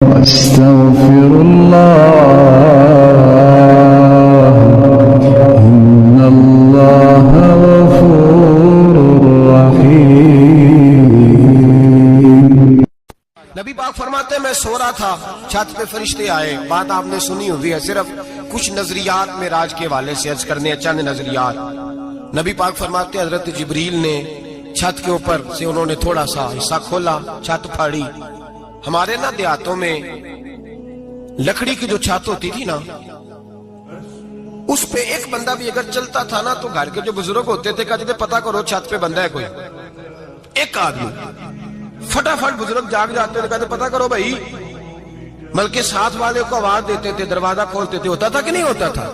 أستغفر الله إن الله غفور رحيم. نبی پاک فرماتے ہیں میں سو رہا تھا، چھت پہ فرشتے آئے. بات آپ نے سنی ہوئی ہے، صرف کچھ نظریات معراج کے حوالے سے عرض کرنے ہیں، چند نظریات. نبی پاک فرماتے ہیں حضرت جبریل نے چھت کے اوپر سے انہوں نے تھوڑا سا حصہ کھولا، چھت پھاڑی. ہمارے نا دیہاتوں میں لکڑی کی جو چھت ہوتی تھی نا، اس پہ ایک بندہ بھی اگر چلتا تھا نا تو گھر کے جو بزرگ ہوتے تھے کہتے تھے پتہ کرو چھت پہ بندہ ہے کوئی. ایک آدمی فٹافٹ بزرگ جاگ جاتے تھے، کہتے پتہ کرو بھائی. بلکہ ساتھ والے کو آواز دیتے تھے، دروازہ کھولتے تھے. ہوتا تھا کہ نہیں ہوتا تھا؟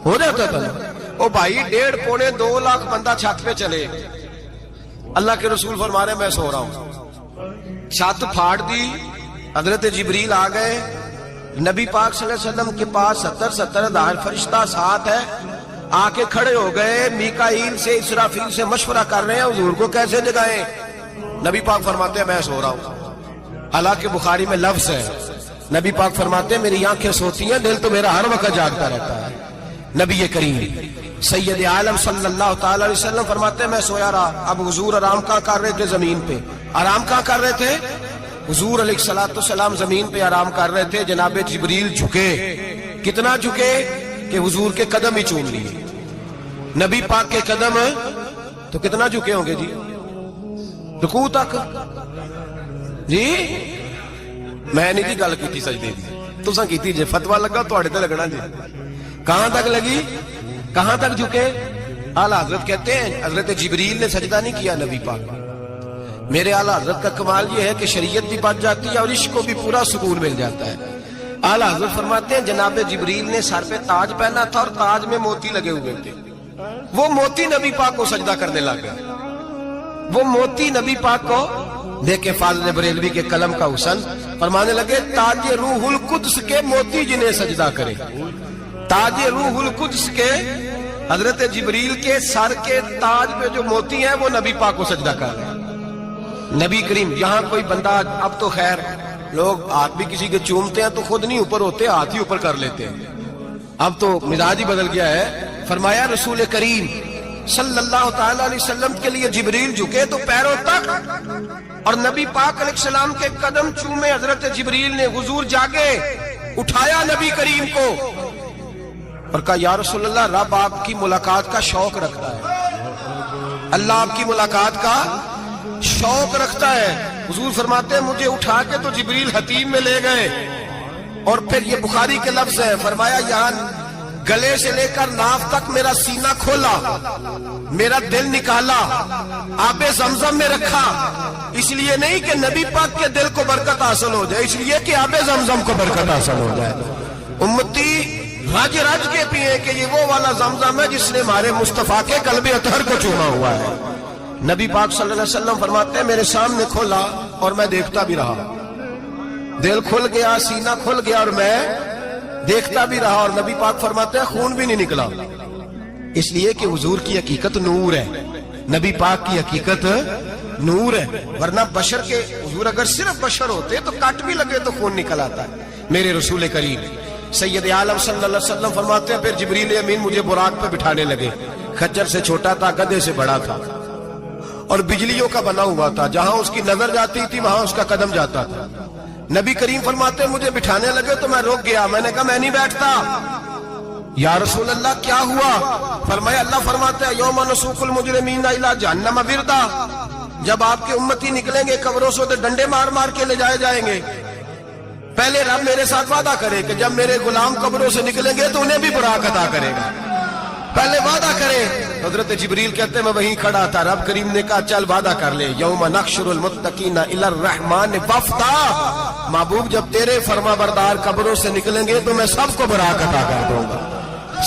ہو جاتا تھا. او بھائی 1.5-2 لاکھ بندہ چھت پہ چلے. اللہ کے رسول فرما رہے ہیں میں سو رہا ہوں. چھت پھاڑ دی، حضرت جبریل آ گئے. نبی پاک صلی اللہ علیہ وسلم کے پاس 70 ہزار فرشتہ ساتھ ہے، آ کے کھڑے ہو گئے. میکائیل سے اسرافیل سے مشورہ کر رہے ہیں حضور کو کیسے جگائیں. نبی پاک فرماتے ہیں میں سو رہا ہوں. حالانکہ بخاری میں لفظ ہے، نبی پاک فرماتے ہیں میری آنکھیں سوتی ہیں، دل تو میرا ہر وقت جاگتا رہتا ہے. نبی کریم سید عالم صلی اللہ تعالی علیہ وسلم فرماتے ہیں میں سویا رہا. اب حضور آرام کہاں کر رہے تھے؟ زمین پہ. آرام کہاں کر رہے تھے؟ حضور علیہ السلام زمین پہ آرام کر رہے تھے. جناب جبریل جھکے. کتنا جھکے کہ حضور کے قدم ہی چوم لیے. نبی پاک کے قدم تو کتنا جھکے ہوں گے جی؟ رکوع تک. جی میں نہیں جی گل کی سجدے دی، تساں کیتی جے. فتویٰ لگا تواڈے تے لگنا جی. کہاں تک لگی؟ کہاں تک جھکے؟ اعلیٰ حضرت کہتے ہیں حضرت جبریل نے سجدہ نہیں کیا نبی پاک. میرے اعلیٰ حضرت کا کمال یہ ہے کہ شریعت بھی بچ جاتی ہے اور عشق کو بھی پورا سکون مل جاتا ہے. اعلیٰ حضرت فرماتے ہیں جناب جبریل نے سر پہ تاج پہنا تھا اور تاج میں موتی لگے ہوئے تھے. وہ موتی نبی پاک کو سجدہ کرنے لگا. وہ موتی نبی پاک کو دیکھے. فاضل بریلوی کے قلم کا حسن فرمانے لگے تاج روح القدس کے موتی جنہیں سجدہ کرے. تاج روح القدس کے حضرت جبریل کے سر کے تاج پہ جو موتی ہیں وہ نبی پاک کو سجدہ کر رہے ہیں. نبی کریم یہاں کوئی بندہ، اب تو خیر لوگ ہاتھ بھی کسی کے چومتے ہیں تو خود نہیں اوپر ہوتے، ہاتھ ہی اوپر کر لیتے ہیں. اب تو مزاج ہی بدل گیا ہے. فرمایا رسول کریم صلی اللہ تعالی علیہ وسلم کے لیے جبریل جھکے تو پیروں تک، اور نبی پاک علیہ السلام کے قدم چومے. حضرت جبریل نے حضور جاگے، اٹھایا نبی کریم کو اور کہا یا رسول اللہ رب آپ کی ملاقات کا شوق رکھتا ہے، اللہ آپ کی ملاقات کا شوق رکھتا ہے. حضور فرماتے ہیں مجھے اٹھا کے تو جبریل حتیم میں لے گئے. اور پھر یہ بخاری کے لفظ ہے، فرمایا یہاں گلے سے لے کر ناف تک میرا سینہ کھولا، میرا دل نکالا، آب زمزم میں رکھا. اس لیے نہیں کہ نبی پاک کے دل کو برکت حاصل ہو جائے، اس لیے کہ آب زمزم کو برکت حاصل ہو جائے. امتی رج رج کے پیئے کہ یہ وہ والا زمزم ہے جس نے ہمارے مصطفیٰ کے قلب اطہر کو چوما ہوا ہے. نبی پاک صلی اللہ علیہ وسلم فرماتے ہیں میرے سامنے کھولا اور میں دیکھتا بھی رہا. دل کھل گیا، سینہ کھل گیا اور میں دیکھتا بھی رہا. اور نبی پاک فرماتے ہیں خون بھی نہیں نکلا، اس لیے کہ حضور کی حقیقت نور ہے، نبی پاک کی حقیقت نور ہے. ورنہ بشر کے حضور اگر صرف بشر ہوتے تو کٹ بھی لگے تو خون نکل آتا ہے. میرے رسول کریم سید عالم صلی اللہ علیہ وسلم فرماتے ہیں پھر جبریل امین مجھے براق پہ بٹھانے لگے. خچر سے چھوٹا تھا، گدھے سے بڑا تھا اور بجلیوں کا بنا ہوا تھا. جہاں اس کی نظر جاتی تھی وہاں اس کا قدم جاتا تھا. نبی کریم فرماتے ہیں مجھے بٹھانے لگے تو میں رک گیا. میں نے کہا میں نہیں بیٹھتا. یا رسول اللہ کیا ہوا؟ فرمایا اللہ فرماتے ہیں یوم نسوق المجرمین الی جہنم وردا، جب آپ کے امتی نکلیں گے قبروں سے تو ڈنڈے مار مار کے لے جائے جائیں گے. پہلے رب میرے ساتھ وعدہ کرے کہ جب میرے غلام قبروں سے نکلیں گے تو انہیں بھی براق عطا کرے گا. پہلے وعدہ کرے. حضرت جبریل کہتے ہیں میں وہیں کھڑا تھا. رب کریم نے کہا چل وعدہ کر لے. یوم نحشر المتقین الی الرحمن وفدا، محبوب جب تیرے فرما بردار قبروں سے نکلیں گے تو میں سب کو براق عطا کر دوں گا،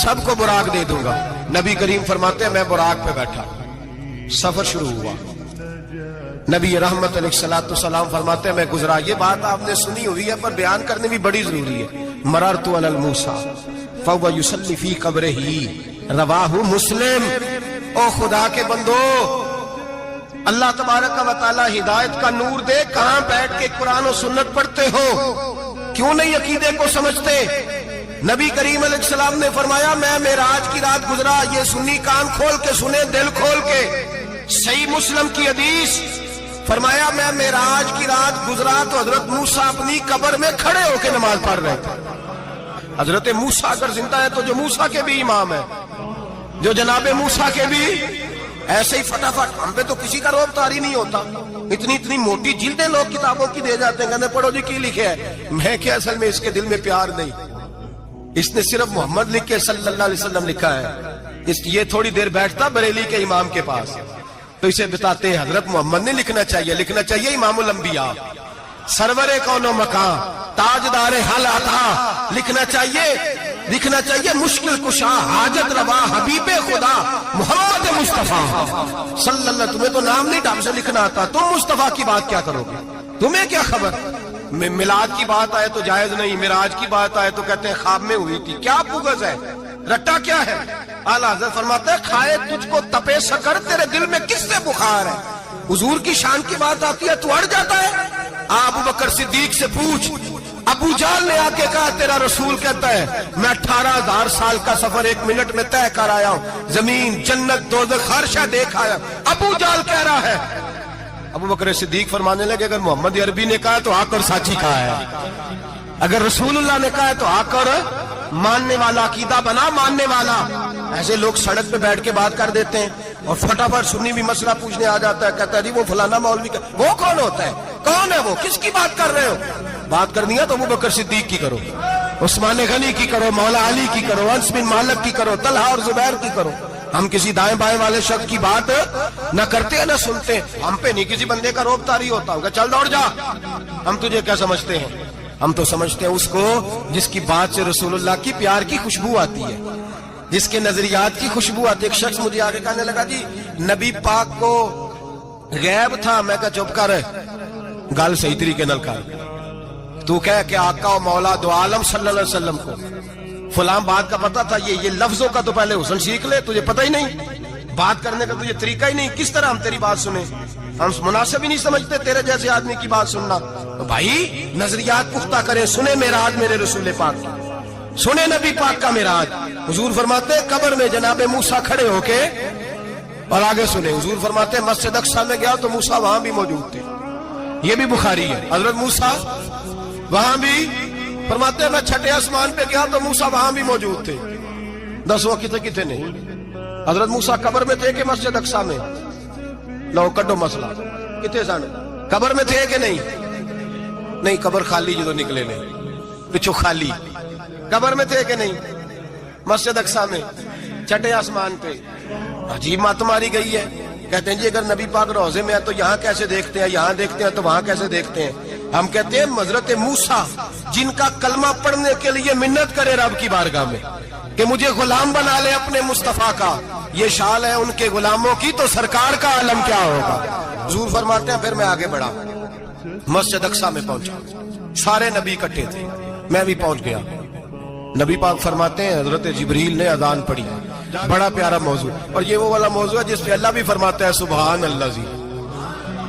سب کو براق دے دوں گا. نبی کریم فرماتے ہیں میں براق پہ بیٹھا. سفر شروع ہوا. نبی رحمت علیہ السلام فرماتے ہیں میں گزرا. یہ بات آپ نے سنی ہوئی ہے پر بیان کرنے بھی بڑی ضروری ہے. مررت علی الموسیٰ فہو یصلی فی قبرہ، رواہ مسلم. او خدا کے بندو اللہ تبارک و تعالی ہدایت کا نور دے. کہاں بیٹھ کے قرآن و سنت پڑھتے ہو؟ کیوں نہیں عقیدے کو سمجھتے؟ نبی کریم علیہ السلام نے فرمایا میں معراج کی رات گزرا، یہ سنی کان کھول کے سنے، دل کھول کے، صحیح مسلم کی حدیث، فرمایا میں معراج کی رات گزرا تو حضرت موسیٰ اپنی قبر میں کھڑے ہو کے نماز پڑھ رہے تھے۔ حضرت موسیٰ اگر زندہ ہے تو جو موسیٰ کے بھی امام ہے، جو جناب موسیٰ کے بھی ایسے ہی فٹافٹ، ہم پہ تو کسی کا روب طاری نہیں ہوتا، اتنی موٹی جلدیں لوگ کتابوں کی دے جاتے ہیں، کہتے ہیں پڑھو جی کی لکھے ہے، میں کہ اصل میں اس کے دل میں پیار نہیں، اس نے صرف محمد لکھ کے صلی اللہ علیہ وسلم لکھا ہے، یہ تھوڑی دیر بیٹھتا بریلی کے امام کے پاس تو اسے بتاتے ہیں حضرت محمد نے لکھنا چاہیے امام الانبیاء، سرور کون و مکان، تاجدار حل عطا، لکھنا چاہیے مشکل کشا، حاجت روا، حبیب خدا محمد مصطفیٰ صلی اللہ۔ تمہیں تو نام نہیں ڈھنگ سے لکھنا آتا، تم مصطفیٰ کی بات کیا کرو گے؟ تمہیں کیا خبر؟ میلاد کی بات آئے تو جائز نہیں، معراج کی بات آئے تو کہتے ہیں خواب میں ہوئی تھی، کیا بغض ہے، رٹا کیا ہے؟ اعلیٰ حضرت فرماتے ہیں کھائے تجھ کو تپے سکر، تیرے دل میں کس سے بخار ہے؟ حضور کی شان کی بات آتی ہے تو اڑ جاتا ہے۔ ابو بکر صدیق سے پوچھ، ابو جہل نے آ کے کہا تیرا رسول کہتا ہے میں 18,000 سال کا سفر 1 منٹ میں طے کر آیا ہوں، زمین جنت دوزخ ہر شے دیکھ آیا، ابو جہل کہہ رہا ہے۔ ابو بکر صدیق فرمانے لگے اگر محمد عربی نے کہا تو آ کر سچی کہا ہے، اگر رسول اللہ نے کہا ہے تو آ کر ماننے والا، عقیدہ بنا ماننے والا۔ ایسے لوگ سڑک پہ بیٹھ کے بات کر دیتے ہیں اور فٹافٹ سنی بھی مسئلہ پوچھنے آ جاتا ہے، کہتا ہے جی وہ فلانا مولوی کا، وہ کون ہوتا ہے، کون ہے وہ، کس کی بات کر رہے ہو؟ بات کرنی ہے تو ابو بکر صدیق کی کرو، عثمان غنی کی کرو، مولا علی کی کرو، انس بن مالک کی کرو، طلحہ اور زبیر کی کرو۔ ہم کسی دائیں بائیں والے شخص کی بات نہ کرتے ہیں نہ سنتے، ہم پہ نہیں کسی بندے کا روب طاری ہوتا ہوگا، چل دوڑ جا، ہم تجھے کیا سمجھتے ہیں؟ ہم تو سمجھتے ہیں اس کو جس کی بات سے رسول اللہ کی پیار کی خوشبو آتی ہے، جس کے نظریات کی خوشبو آتی ہے۔ ایک شخص مجھے آگے کہنے لگا جی نبی پاک کو غیب تھا، میں کہا چپ کر، گل صحیح طریقے نال کر، تو کہہ کہ آقا و مولا دو عالم صلی اللہ علیہ وسلم کو فلاں بات کا پتہ تھا، یہ لفظوں کا تو پہلے حسن سیکھ لے، تجھے پتہ ہی نہیں، بات کرنے کا تجھے طریقہ ہی نہیں، کس طرح ہم تیری بات سنیں؟ ہم مناسب ہی نہیں سمجھتے تیرے جیسے آدمی کی بات سننا۔ تو بھائی نظریات پختہ کریں، سنیں معراج میرے رسول پاک، سنیں نبی پاک کا معراج۔ حضور فرماتے ہیں قبر میں جناب موسیٰ کھڑے ہو کے، اور آگے سنیں حضور فرماتے ہیں مسجد اقصیٰ میں گیا تو موسیٰ وہاں بھی موجود تھے، یہ بھی بخاری ہے، حضرت موسیٰ وہاں بھی، فرماتے ہیں میں چھٹے آسمان پہ گیا تو موسیٰ وہاں بھی موجود تھے۔ دسو کتنے نہیں؟ حضرت موسیٰ قبر میں تھے کہ مسجد اقصیٰ میں؟ لو کڈو مسئلہ، کتنے سن قبر میں تھے کہ نہیں؟ قبر خالی جدو نکلے نے پچھو خالی، قبر میں تھے کہ نہیں؟ مسجد اقصیٰ میں، چھٹے آسمان پہ۔ عجیب مات ماری گئی ہے، کہتے ہیں جی اگر نبی پاک روضے میں ہے تو یہاں کیسے دیکھتے ہیں، یہاں دیکھتے ہیں تو وہاں کیسے دیکھتے ہیں؟ ہم کہتے ہیں حضرت موسیٰ جن کا کلمہ پڑھنے کے لیے منت کرے رب کی بارگاہ میں کہ مجھے غلام بنا لے اپنے مصطفیٰ کا، یہ شان ہے ان کے غلاموں کی، تو سرکار کا عالم کیا ہوگا؟ حضور فرماتے ہیں پھر میں آگے بڑھا، مسجد اقصیٰ میں پہنچا، سارے نبی اکٹھے تھے، میں بھی پہنچ گیا۔ نبی پاک فرماتے ہیں حضرت جبریل نے اذان پڑھی، بڑا پیارا موضوع، اور یہ وہ والا موضوع ہے جس پہ اللہ بھی فرماتا ہے سبحان اللہ جی،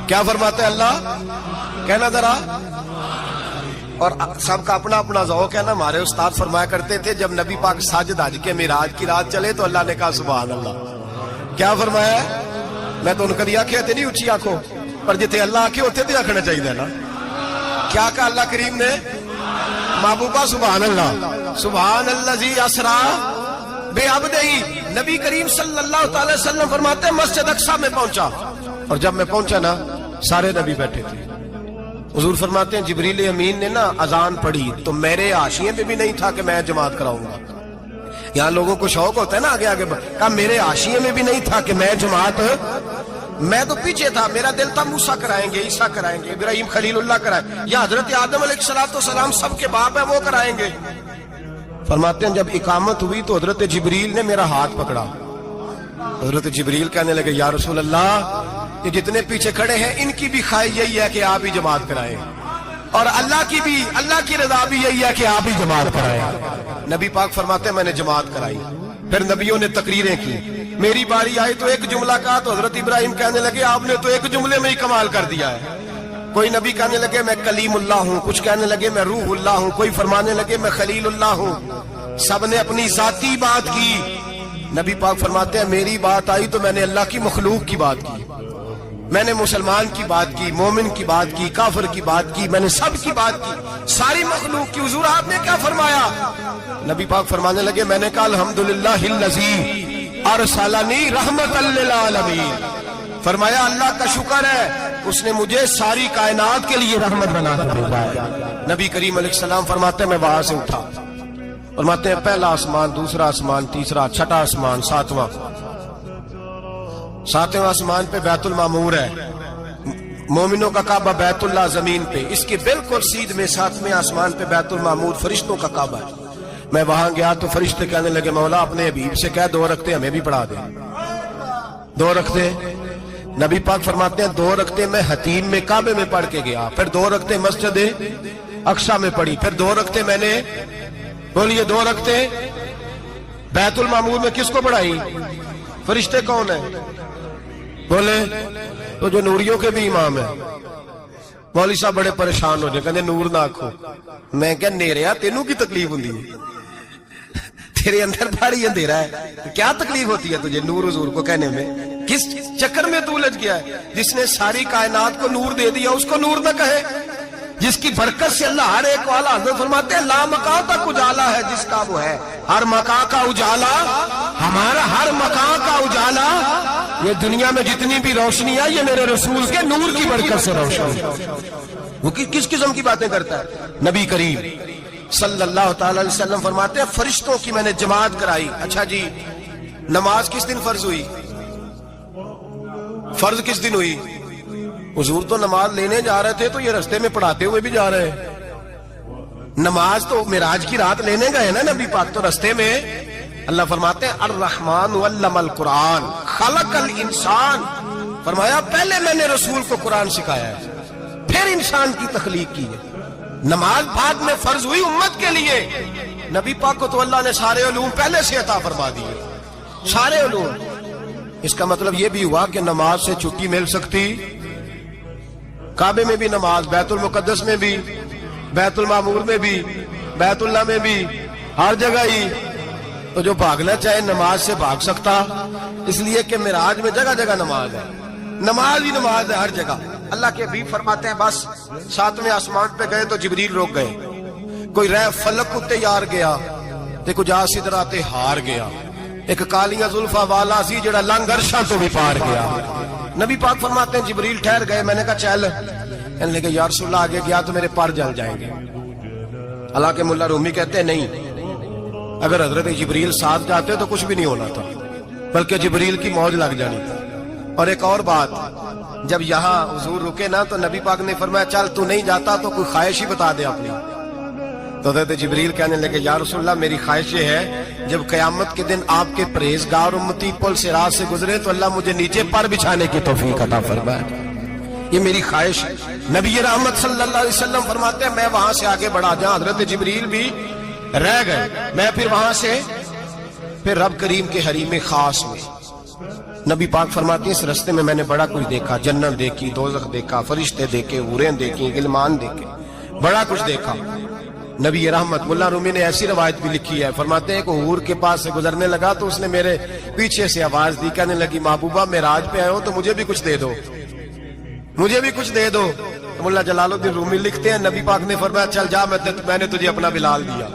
کیا فرماتا ہے اللہ؟ کہنا ذرا، اور سب کا اپنا اپنا ذوق ہے نا۔ ہمارے استاد فرمایا کرتے تھے جب نبی پاک ساجد حج کے معراج کی رات چلے تو اللہ نے کہا سبحان اللہ، کیا فرمایا؟ میں تو ان کدی آنکھیں تے نہیں اچھی آنکھوں، پر جتنے اللہ آنکھیں ہوتے تے آنکھنا چاہیے نا۔ کیا کہا اللہ کریم نے؟ محبوبہ سبحان اللہ، سبحان اللہ جی اسرا بے عبدہی۔ نبی کریم صلی اللہ تعالی وسلم فرماتے ہیں مسجد اقصیٰ میں پہنچا، اور جب میں پہنچا نا سارے نبی بیٹھے تھے۔ حضور فرماتے ہیں جبریل امین نے نا اذان پڑھی تو میرے حاشیے پہ بھی نہیں تھا کہ میں جماعت کراؤں گا، یہاں لوگوں کو شوق ہوتا ہے نا آگے آگے، کہا میرے حاشیے میں بھی نہیں تھا کہ میں جماعت، میں تو پیچھے تھا، میرا دل تھا موسیٰ کرائیں گے، عیسیٰ کرائیں گے، ابراہیم خلیل اللہ کرائیں، یا حضرت آدم علیہ السلام سب کے باپ ہیں وہ کرائیں گے۔ فرماتے ہیں جب اقامت ہوئی تو حضرت جبریل نے میرا ہاتھ پکڑا، حضرت جبریل کہنے لگے یا رسول اللہ یہ جتنے پیچھے کھڑے ہیں ان کی بھی خواہش یہی ہے کہ آپ ہی جماعت کرائیں، اور اللہ کی رضا بھی یہی ہے کہ آپ ہی جماعت کرائیں۔ نبی پاک فرماتے ہیں میں نے جماعت کرائی، پھر نبیوں نے تقریریں کی، میری باری آئی تو ایک جملہ کہا تو حضرت ابراہیم کہنے لگے آپ نے تو ایک جملے میں ہی کمال کر دیا ہے، کوئی نبی کہنے لگے میں کلیم اللہ ہوں، کچھ کہنے لگے میں روح اللہ ہوں، کوئی فرمانے لگے میں خلیل اللہ ہوں، سب نے اپنی ذاتی بات کی۔ نبی پاک فرماتے ہیں میری بات آئی تو میں نے اللہ کی مخلوق کی بات کی، میں نے مسلمان کی بات کی، مومن کی بات کی، کافر کی بات کی، میں نے سب کی بات کی، ساری مخلوق کی۔ حضور آپ نے کیا فرمایا؟ نبی پاک فرمانے لگے میں نے کہا الحمدللہ الذی ارسلنی رحمۃ للعالمین، فرمایا اللہ کا شکر ہے اس نے مجھے ساری کائنات کے لیے رحمت بنا کر بھیجا ہے۔ نبی کریم علیہ السلام فرماتے ہیں میں وہاں سے اٹھا، فرماتے ہیں پہلا آسمان، دوسرا آسمان، تیسرا، چھٹا آسمان، ساتواں آسمان پہ بیت المعمور ہے، مومنوں کا کعبہ بیت اللہ زمین پہ، اس کے بالکل سیدھ میں 7ویں آسمان پہ بیت المعمور فرشتوں کا کعبہ ہے۔ میں وہاں گیا تو فرشتے کہنے لگے مولا اپنے حبیب سے کہہ 2 رکعتیں ہمیں بھی پڑھا دے۔ 2 رکعتیں نبی پاک فرماتے ہیں 2 رکعتیں میں حتیم میں کعبے میں پڑھ کے گیا، پھر 2 رکعتیں مسجد اقصی میں پڑھی، پھر 2 رکعتیں میں نے بولیے 2 رکعتیں بیت المعمور میں کس کو پڑھائی؟ فرشتے کون ہیں؟ بولے تو جو نوریوں کے بھی امام ہیں۔ مولوی صاحب بڑے پریشان ہو جائے، کہتے نور نہ آکھو۔ میں کہ نیریا تینوں کی تکلیف ہوندی ہے، تیرے اندر بھاری اندھیرا ہے، کیا تکلیف ہوتی ہے تجھے نور حضور کو کہنے میں؟ کس چکر میں تو الجھ گیا ہے؟ جس نے ساری کائنات کو نور دے دیا اس کو نور نہ کہے، جس کی برکت سے اللہ ہر ایک والا، حضرت فرماتے ہیں لا مکان تک اجالا ہے جس کا وہ ہے، ہر مکان کا اجالا ہمارا، ہر مکان کا اجالا، یہ دنیا میں جتنی بھی روشنی ہے یہ میرے رسول کے نور کی برکت سے روشن ہے۔ وہ کس قسم کی باتیں کرتا ہے؟ نبی کریم صلی اللہ تعالی علیہ وسلم فرماتے ہیں فرشتوں کی میں نے جماعت کرائی۔ اچھا جی نماز کس دن فرض ہوئی؟ فرض کس دن ہوئی؟ حضور تو نماز لینے جا رہے تھے تو یہ رستے میں پڑھاتے ہوئے بھی جا رہے ہیں، نماز تو معراج کی رات لینے گئے نا نبی پاک، تو رستے میں اللہ فرماتے ہیں الرحمن علم القرآن خلق الانسان، فرمایا پہلے میں نے رسول کو قرآن سکھایا ہے پھر انسان کی تخلیق کی ہے۔ نماز بعد میں فرض ہوئی امت کے لیے، نبی پاک کو تو اللہ نے سارے علوم پہلے سے عطا فرما دیے، سارے علوم۔ اس کا مطلب یہ بھی ہوا کہ نماز سے چھٹی مل سکتی، کعبے میں بھی نماز، بیت المقدس میں بھی، بیت المعمور میں بھی، بیت اللہ میں بھی، ہر جگہ ہی۔ تو جو بھاگنا چاہے نماز سے بھاگ سکتا، اس لیے کہ معراج میں جگہ جگہ نماز ہے، نماز ہی نماز ہے ہر جگہ۔ اللہ کے حبیب فرماتے ہیں بس 7ویں آسمان پہ گئے تو جبریل روک گئے، کوئی رہ فلک اتے یار گیا تے کچھ آ سدرات ہار گیا، ایک کالیاں زلفاں والا سی جڑا لنگ عرشاں تو بھی پار گیا۔ نبی پاک فرماتے ہیں جبریل ٹھہر گئے، میں نے کہا چل، کہنے لگے یا رسول اللہ آگے گیا تو میرے پر جل جائیں گے۔ حالانکہ ملا رومی کہتے ہیں نہیں، اگر حضرت جبریل ساتھ جاتے تو کچھ بھی نہیں ہونا تھا، بلکہ جبریل کی موج لگ جانی تھی۔ اور ایک اور بات، جب یہاں حضور رکے نا تو نبی پاک نے فرمایا چل تو نہیں جاتا تو کوئی خواہش ہی بتا دے اپنی۔ تو حضرت جبریل کہنے لگے یا رسول اللہ میری خواہش یہ ہے جب قیامت کے دن آپ کے پرہیزگار امتی پل سے راہ سے گزرے تو اللہ مجھے نیچے پر بچھانے کی توفیق عطا فرمائے، یہ میری خواہش ہے۔ نبی رحمت صلی اللہ علیہ وسلم فرماتے ہیں میں وہاں سے آگے بڑھا جہاں حضرت جبریل بھی رہ گئے، میں پھر وہاں سے پھر رب کریم کے حریم خاص میں۔ نبی پاک فرماتے ہیں اس رستے میں میں نے بڑا کچھ دیکھا، جنت دیکھی، دوزخ دیکھا، فرشتے دیکھے، حوریں دیکھی، غلمان دیکھے، بڑا کچھ دیکھا۔ نبی رحمت ملا رومی نے ایسی روایت بھی لکھی ہے، فرماتے ہیں کہ حور کے پاس سے گزرنے لگا تو اس نے میرے پیچھے سے آواز دی، کہنے لگی محبوبہ معراج پہ آئے ہو تو مجھے بھی کچھ دے دو، مجھے بھی کچھ دے دو۔ ملا جلال الدین رومی لکھتے ہیں نبی پاک نے فرمایا چل جا میں نے تجھے اپنا بلال دیا۔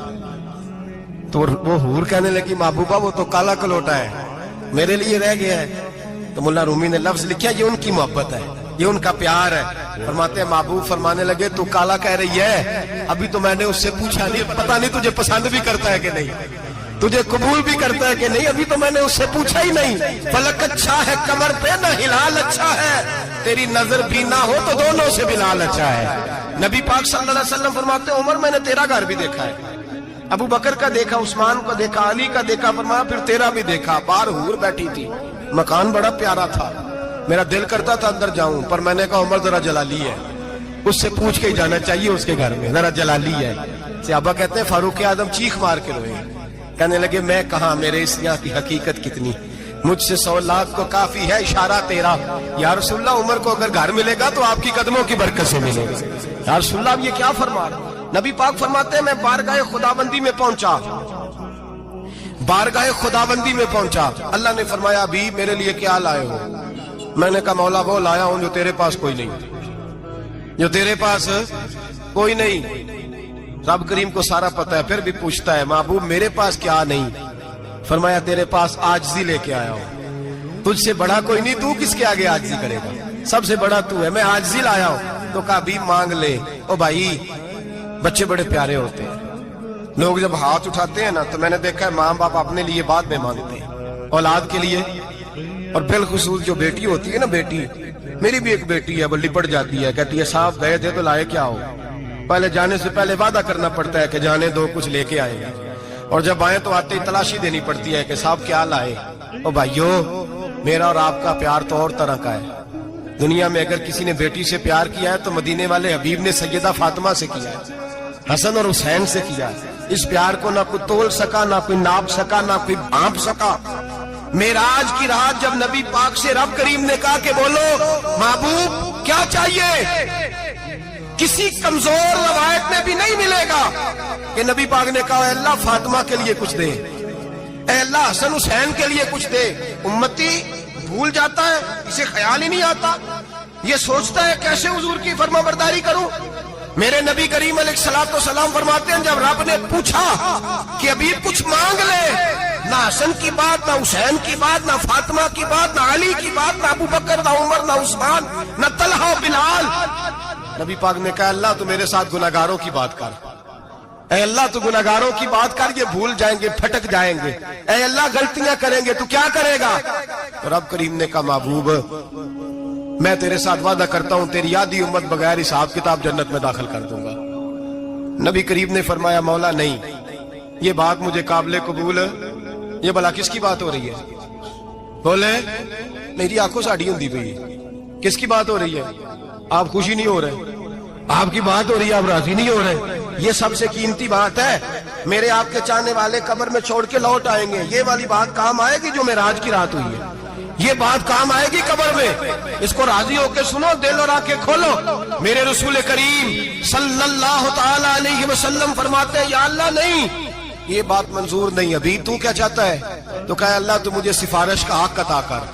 تو وہ حور کہنے لگی محبوبہ وہ تو کالا کلوٹا ہے، میرے لیے رہ گیا ہے۔ تو ملا رومی نے لفظ لکھا یہ ان کی محبت ہے، یہ ان کا پیار ہے۔ فرماتے ہیں محبوب فرمانے لگے تو کالا کہہ رہی ہے، ابھی تو میں نے اس سے پوچھا نہیں، پتہ نہیں تجھے پسند بھی کرتا ہے کہ نہیں، تجھے قبول بھی کرتا ہے کہ نہیں، ابھی تو میں نے اس سے پوچھا ہی نہیں۔ فلک اچھا ہے کمر پہ نہ ہلال اچھا ہے، تیری نظر بھی نہ ہو تو دونوں سے بلال اچھا ہے۔ نبی پاک صلی اللہ علیہ وسلم فرماتے ہیں عمر میں نے تیرا گھر بھی دیکھا ہے، ابو بکر کا دیکھا، عثمان کو دیکھا، علی کا دیکھا، فرمایا پھر تیرا بھی دیکھا۔ باہر حور بیٹھی تھی، مکان بڑا پیارا تھا، میرا دل کرتا تھا اندر جاؤں، پر میں نے کہا عمر ذرا جلالی ہے، اس سے پوچھ کے ہی جانا چاہیے اس کے گھر میں، ذرا جلالی ہے۔ صحابہ کہتے ہیں فاروق اعظم چیخ مار کے روئے، کہنے لگے میں کہاں، میرے اس یہاں کی حقیقت کتنی، مجھ سے 100 لاکھ کو کافی ہے اشارہ تیرا. یا رسول اللہ عمر کو اگر گھر ملے گا تو آپ کی قدموں کی برکت سے ملے گا. یا رسول اللہ اب یہ کیا فرما رہا؟ نبی پاک فرماتے ہیں میں بارگاہ خداوندی میں پہنچا, بارگاہ خداوندی میں پہنچا. اللہ نے فرمایا ابھی میرے لیے کیا لائے ہو؟ میں نے کہا مولا وہ لایا ہوں جو تیرے پاس کوئی نہیں, جو تیرے پاس کوئی نہیں. رب کریم کو سارا پتہ ہے پھر بھی پوچھتا ہے محبوب میرے پاس کیا نہیں؟ فرمایا تیرے پاس عاجزی لے کے آیا ہوں, تجھ سے بڑا کوئی نہیں, تو کس کے آگے عاجزی کرے گا, سب سے بڑا تو ہے, میں عاجزی لایا ہوں. تو کہا بھی مانگ لے. او بھائی بچے بڑے پیارے ہوتے ہیں, لوگ جب ہاتھ اٹھاتے ہیں نا تو میں نے دیکھا ہے ماں باپ اپنے لیے بعد میں مانگتے ہیں اولاد کے لیے, اور بالخصوص جو بیٹی ہوتی ہے نا, بیٹی میری بھی ایک بیٹی ہے وہ لپٹ جاتی ہے, کہتی ہے صاحب گئے تھے تو لائے کیا ہو؟ پہلے جانے سے پہلے وعدہ کرنا پڑتا ہے کہ جانے دو کچھ لے کے آئے گا, اور جب آئے تو آتے ہی تلاشی دینی پڑتی ہے کہ صاحب کیا لائے. او بھائیو میرا اور آپ کا پیار تو اور طرح کا ہے. دنیا میں اگر کسی نے بیٹی سے پیار کیا ہے تو مدینے والے حبیب نے سیدہ فاطمہ سے کیا ہے, حسن اور حسین سے کیا ہے. اس پیار کو نہ کوئی تول سکا, نہ کوئی ناپ سکا, نہ کوئی بھانپ سکا. معراج کی رات جب نبی پاک سے رب کریم نے کہا کہ بولو محبوب کیا چاہیے, کسی کمزور روایت میں بھی نہیں ملے گا کہ نبی پاک نے کہا اے اللہ فاطمہ کے لیے کچھ دے, اے اللہ حسن حسین کے لیے کچھ دے. امتی بھول جاتا ہے, اسے خیال ہی نہیں آتا, یہ سوچتا ہے کیسے حضور کی فرما برداری کروں. میرے نبی کریم علیہ الصلوۃ والسلام فرماتے ہیں جب رب نے پوچھا کہ ابھی کچھ مانگ لے, نہ حسن کی بات, نہ حسین کی بات, نہ فاطمہ کی بات, نہ علی کی بات, نہ ابو بکر, نہ عمر, نہ عثمان, نہ طلحہ بلال. نبی پاک نے کہا اللہ تو میرے ساتھ گناہگاروں کی بات کر, اے اللہ تو گناہگاروں کی بات کر, یہ بھول جائیں گے, پھٹک جائیں گے, اے اللہ غلطیاں کریں گے تو کیا کرے گا. تو رب کریم نے کہا محبوب میں تیرے ساتھ وعدہ کرتا ہوں تیری آدھی امت بغیر حساب کتاب جنت میں داخل کر دوں گا. نبی کریم نے فرمایا مولا نہیں, یہ بات مجھے قابل قبول, یہ بھلا کس کی بات ہو رہی ہے؟ بولے میری آنکھوں سے اڑی ہوندی پئی, کس کی بات ہو رہی ہے؟ آپ خوشی نہیں ہو رہے, آپ کی بات ہو رہی ہے, آپ راضی نہیں ہو رہے. یہ سب سے قیمتی بات ہے. میرے آپ کے چاہنے والے قبر میں چھوڑ کے لوٹ آئیں گے, یہ والی بات کام آئے گی جو معراج کی رات ہوئی ہے, یہ بات کام آئے گی قبر میں. اس کو راضی ہو کے سنو, دل اور آنکھیں کھولو. میرے رسول کریم صلی اللہ تعالی علیہ وسلم فرماتے ہیں یا اللہ نہیں, یہ بات منظور نہیں, ابھی تو کیا چاہتا ہے؟ تو کہا اللہ تو مجھے سفارش کا حق عطا کر,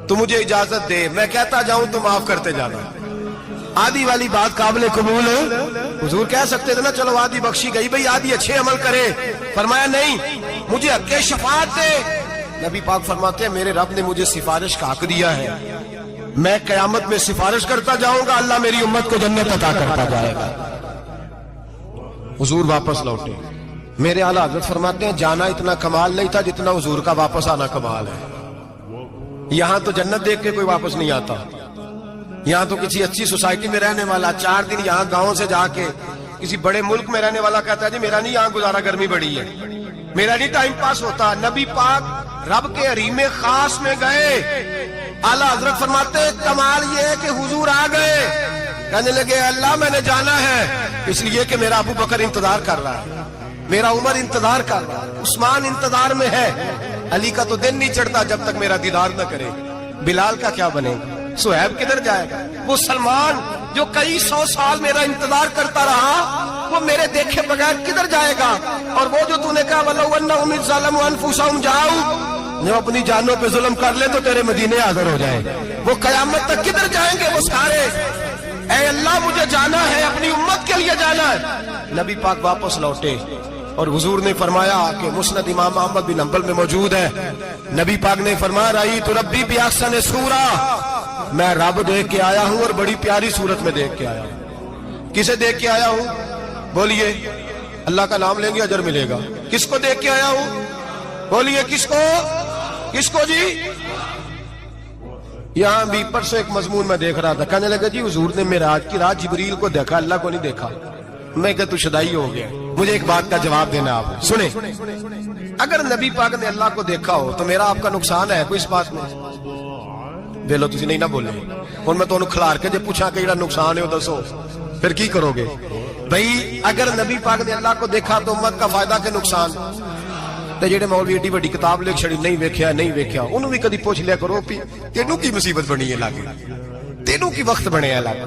تو مجھے اجازت دے, میں کہتا جاؤں تو معاف کرتے جانا. آدھی والی بات قابل قبول ہے. حضور کہہ سکتے تھے نا چلو آدھی بخشی گئی بھئی, آدھی اچھے عمل کرے. فرمایا نہیں, مجھے حق شفاعت دے. نبی پاک فرماتے ہیں میرے رب نے مجھے سفارش کا حق دیا ہے, میں قیامت میں سفارش کرتا جاؤں گا, اللہ میری امت کو جنت عطا کرتا جائے گا. حضور واپس لوٹے. میرے اعلیٰ حضرت فرماتے ہیں جانا اتنا کمال نہیں تھا جتنا حضور کا واپس آنا کمال ہے. یہاں تو جنت دیکھ کے کوئی واپس نہیں آتا, یہاں تو کسی اچھی سوسائٹی میں رہنے والا 4 دن یہاں گاؤں سے جا کے کسی بڑے ملک میں رہنے والا کہتا ہے جی میرا نہیں یہاں گزارا, گرمی بڑی ہے, میرا نہیں ٹائم پاس ہوتا. نبی پاک رب کے حریم خاص میں گئے, اعلیٰ حضرت فرماتے ہیں کمال یہ ہے کہ حضور آ گئے, کہنے لگے اللہ میں نے جانا ہے, اس لیے کہ میرا ابو بکر انتظار کر رہا ہے, میرا عمر انتظار کر رہا ہے, عثمان انتظار میں ہے, علی کا تو دن نہیں چڑھتا جب تک میرا دیدار نہ کرے. بلال کا کیا بنے گا, صہیب کدھر جائے گا, وہ سلمان جو کئی 100 سال میرا انتظار کرتا رہا وہ میرے دیکھے بغیر کدھر جائے گا. اور وہ جو تو نے کہا وَلَوْ أَنَّهُمْ إِذْ ظَلَمُوا أَنفُسَهُمْ جَاءُوا, جو اپنی جانوں پہ ظلم کر لے تو تیرے مدینے حاضر ہو جائے, وہ قیامت تک کدھر جائیں گے وہ سارے. اے اللہ مجھے جانا ہے, اپنی امت کے لیے جانا ہے. نبی پاک واپس لوٹے اور حضور نے فرمایا کہ مسند امام احمد بن حنبل میں موجود ہے, نبی پاک نے فرمایا رأیت ربی بأحسن صورہ, میں رب دیکھ کے آیا ہوں اور بڑی پیاری صورت میں دیکھ کے آیا ہوں. کسے دیکھ کے آیا ہوں؟ بولیے, اللہ کا نام لیں گے اجر ملے گا. کس کو دیکھ کے آیا ہوں؟ بولیے کس کو, کس کو جی؟ یہاں بھی پرسوں ایک مضمون میں دیکھ رہا تھا, کہنے لگا جی حضور نے معراج کی رات جبریل کو دیکھا, اللہ کو نہیں دیکھا. میں کہ تو شدائی ہو گیا. مجھے ایک بات کا جواب دینا آپ سنیں, اگر نبی پاک نے اللہ کو دیکھا ہو تو میرا آپ کا نقصان ہے کوئی اس بات میں؟ ویلو تسی نہیں نہ بولے, اور میں تمہیں کھلار کے جب پوچھا کہ جڑا نقصان ہے وہ دسو, پھر کی کرو گے؟ بھئی اگر نبی پاک نے اللہ کو دیکھا تو امت کا فائدہ کہ نقصان؟ ਤੇ ਜਿਹੜੇ ਮੌਲਵੀ ਏਡੀ ਵੱਡੀ ਕਿਤਾਬ ਲਿਖ ਛੜੀ ਨਹੀਂ ਵੇਖਿਆ ਉਹਨੂੰ ਵੀ ਕਦੀ ਪੁੱਛ ਲਿਆ ਕਰੋ ਵੀ ਤੈਨੂੰ ਕੀ ਮੁਸੀਬਤ ਬਣੀ ਹੈ ਲਾਗੇ, ਤੈਨੂੰ ਕੀ ਵਕਤ ਬਣਿਆ ਲਾਗੇ।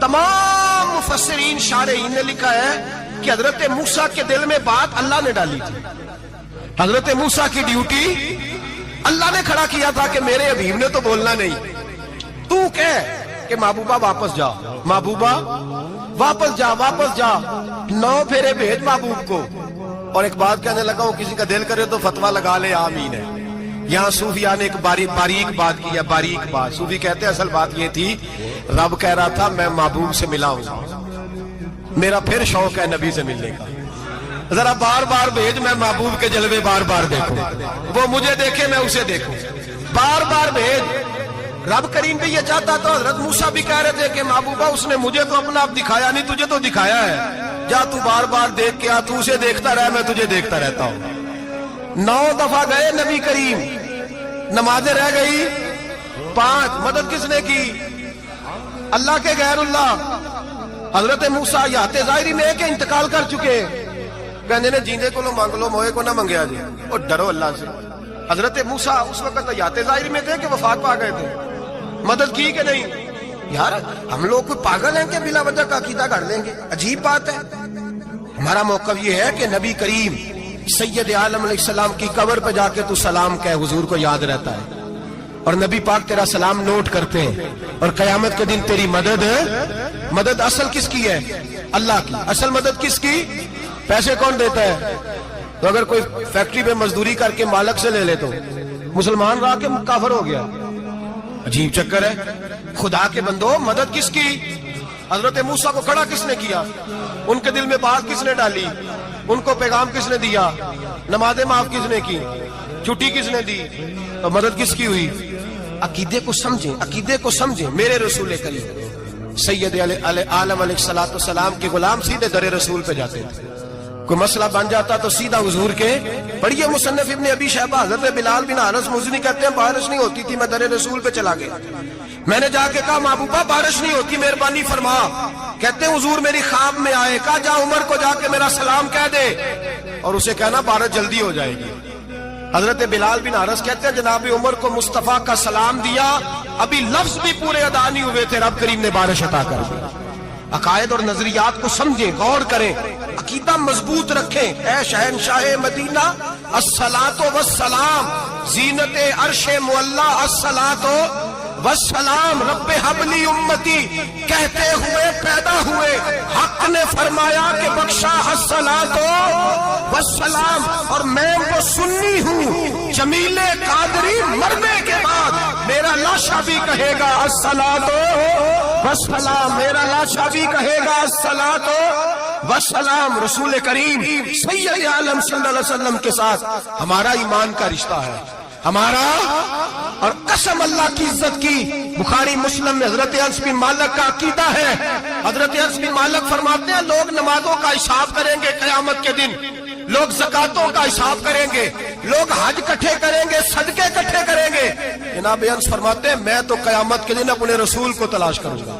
تمام مفسرین شارحین نے لکھا ہے کہ حضرت موسیٰ کے دل میں بات اللہ نے ڈالی تھی. حضرت موسیٰ کی ڈیوٹی اللہ نے کھڑا کیا تھا کہ میرے حبیب نے تو بولنا نہیں, تو کہہ کہ محبوبہ واپس جا, محبوبہ واپس جا, واپس جا, 9 پھیرے بھیج محبوب کو. اور ایک بات کہنے لگا ہوں, کسی کا دل کرے تو فتویٰ لگا لے, آمین ہے. یہاں صوفیاء نے ایک باریک بات کی ہے, باریک بات. صوفی کہتے ہیں اصل بات یہ تھی, رب کہہ رہا تھا میں محبوب سے ملا ہوں, میرا پھر شوق ہے نبی سے ملنے کا, ذرا بار بار بھیج, میں محبوب کے جلوے بار بار دیکھوں, وہ مجھے دیکھے میں اسے دیکھوں, بار بار بھیج. رب کریم بھی یہ چاہتا تو حضرت موسیٰ بھی کہہ رہے تھے کہ محبوبہ اس نے مجھے تو اپنا آپ دکھایا نہیں, تجھے تو دکھایا ہے, جا تو بار بار دیکھ کے آ, تو اسے دیکھتا رہ, میں تجھے دیکھتا رہتا ہوں. 9 دفعہ گئے نبی کریم, نمازیں رہ گئی 5. مدد کس نے کی؟ اللہ کے غیر اللہ. حضرت موسیٰ یات ظاہری میں کہ انتقال کر چکے, کہنے نے جیندے کو مانگ لو, موئے کو نہ منگیا جی, اور ڈرو اللہ سے. حضرت موسیٰ اس وقت یات ظاہری میں تھے کہ وفات پا گئے تھے, مدد کی کہ نہیں؟ یار ہم لوگ کوئی پاگل ہیں کہ بلا وجہ کا عقیدہ گھڑ لیں گے؟ عجیب بات ہے. ہمارا موقف یہ ہے کہ نبی کریم سید عالم علیہ السلام کی قبر پہ جا کے تو سلام کہے, حضور کو یاد رہتا ہے, اور نبی پاک تیرا سلام نوٹ کرتے ہیں, اور قیامت کے دن تیری مدد اصل کس کی ہے؟ اللہ کی. اصل مدد کس کی؟ پیسے کون دیتا ہے؟ تو اگر کوئی فیکٹری پہ مزدوری کر کے مالک سے لے لے تو مسلمان رہا کے کافر ہو گیا. عجیب چکر ہے. خدا کے بندو, مدد کس کی؟ حضرت موسیٰ کو کھڑا کس نے کیا؟ ان کے دل میں بات کس نے ڈالی؟ ان کو پیغام کس نے دیا؟ نمازیں معاف کس نے کی؟ چھٹی کس نے دی؟ تو مدد کس کی ہوئی؟ عقیدے کو سمجھیں, عقیدے کو سمجھیں. میرے رسول کریم سید عالم علیہ السلام کے غلام سیدھے در رسول پہ جاتے تھے. کوئی مسئلہ بن جاتا تو سیدھا حضور کے. پڑھیے مصنف ابن ابی شیبہ, حضرت بلال بن حارث مزنی کہتے ہیں بارش نہیں ہوتی تھی, میں در رسول پہ چلا گیا, میں نے جا کے کہا محبوبہ بارش نہیں ہوتی, مہربانی فرما. کہتے ہیں حضور میری خواب میں آئے, کہا جا عمر کو جا کے میرا سلام کہہ دے, اور اسے کہنا بارش جلدی ہو جائے گی. حضرت بلال بن حارث کہتے ہیں جناب عمر کو مصطفیٰ کا سلام دیا, ابھی لفظ بھی پورے ادا نہیں ہوئے تھے, رب کریم نے بارش عطا کر دی. عقائد اور نظریات کو سمجھیں, غور کریں, عقیدہ مضبوط رکھیں. اے شہنشاہ مدینہ الصلاۃ والسلام, زینت عرش معلا الصلاۃ والسلام, رب حبلی امتی کہتے ہوئے پیدا ہوئے, حق نے فرمایا کہ بخشا الصلاۃ والسلام. اور میں وہ سنی ہوں, جمیل قادری مرنے کے بعد میرا لاشا بھی کہے گا الصلاۃ والسلام, میرا لاشا بھی کہے گا الصلاۃ والسلام. رسول کریم سید عالم صلی اللہ علیہ وسلم کے ساتھ ہمارا ایمان کا رشتہ ہے, ہمارا. اور قسم اللہ کی عزت کی, بخاری مسلم میں حضرت انس بن مالک کا عقیدہ ہے. حضرت انس بن مالک فرماتے ہیں لوگ نمازوں کا حساب کریں گے قیامت کے دن, لوگ زکاتوں کا حساب کریں گے, لوگ حج اکٹھے کریں گے, صدقے اکٹھے کریں گے. جناب انس فرماتے ہیں میں تو قیامت کے دن اپنے رسول کو تلاش کروں گا,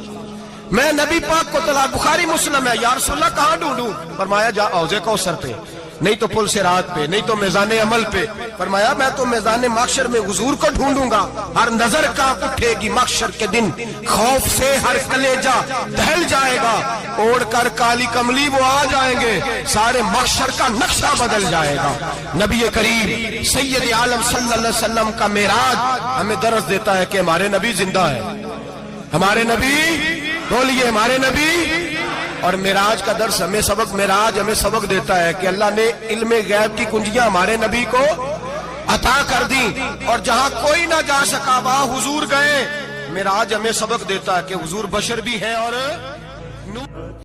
میں نبی پاک کو تلاش. بخاری مسلم ہے, یا رسول اللہ کہاں ڈھونڈوں؟ فرمایا جا حوض کوثر پہ, نہیں تو پل صراط پہ, نہیں تو میزان عمل پہ. فرمایا میں تو میزان محشر میں حضور کو ڈھونڈوں گا. ہر نظر کانپ اٹھے گی محشر کے دن, خوف سے ہر کلیجہ دہل جائے گا, اوڑھ کر کالی کملی وہ آ جائیں گے, سارے محشر کا نقشہ بدل جائے گا. نبی کریم سید عالم صلی اللہ علیہ وسلم کا معراج ہمیں درس دیتا ہے کہ ہمارے نبی زندہ ہے, ہمارے نبی, بولیے ہمارے نبی. اور معراج کا درس ہمیں سبق, معراج ہمیں سبق دیتا ہے کہ اللہ نے علم غیب کی کنجیاں ہمارے نبی کو عطا کر دی, اور جہاں کوئی نہ جا سکا وہاں حضور گئے. معراج ہمیں سبق دیتا ہے کہ حضور بشر بھی ہے اور